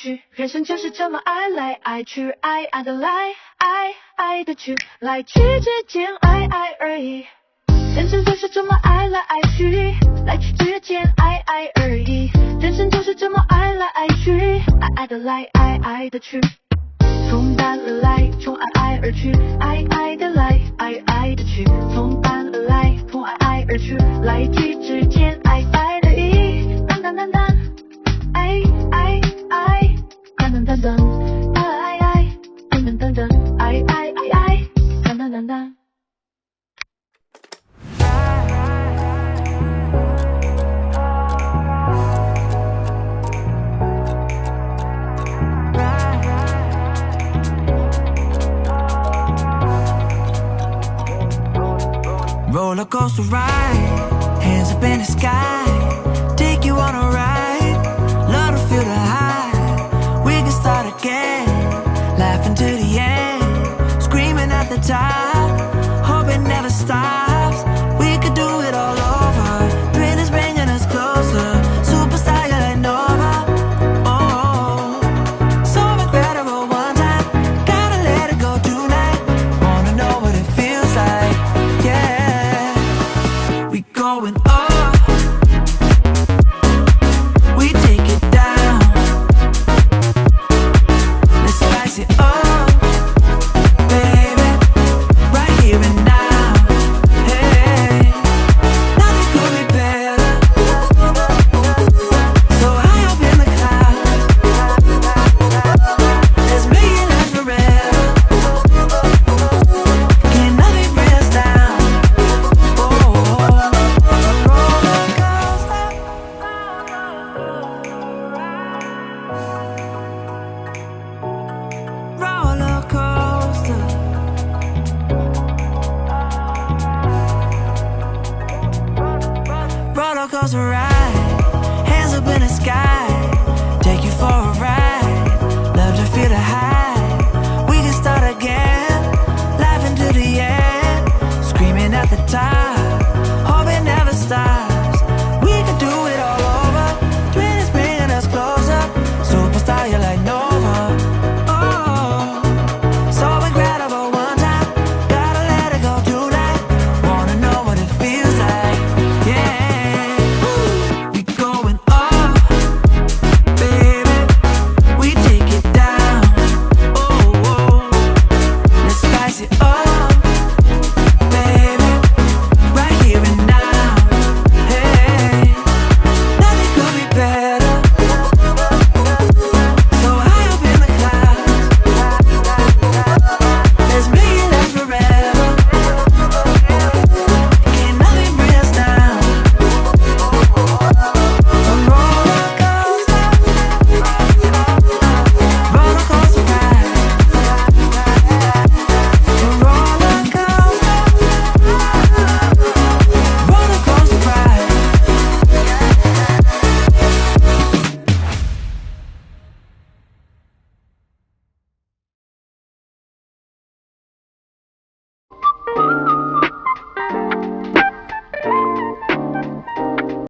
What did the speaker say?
去，人生就是这么爱来爱去，爱爱的来，爱的去，来去之间爱而已。人生就是这么爱来爱去，来去之间爱而已。人生就是这么爱来爱去，爱的来，爱的去。从淡而来，从爱而去，爱的来，爱的去。从淡而来，从爱而去，来去之间爱而已。淡淡淡淡，爱，淡淡淡淡，爱，淡淡淡淡，爱，淡淡淡淡。Roller coaster ride, hands up in the sky, take you on a ride, love to feel the high, we can start again, laughing to the end, screaming at the top, hope it never stops, we could do it all over, thrill is bringing us closer, superstar you're like Nova, oh, so incredible one time, gotta let it go tonight, wanna know what it feels like, yeah. Going up, we take it down. Let's spice it up, baby, right here and now. Hey, nothing could be better. So high up in the clouds, let's make it last forever. Can nothing bring us down? Oh. Roller coaster ride, hands up in the sky.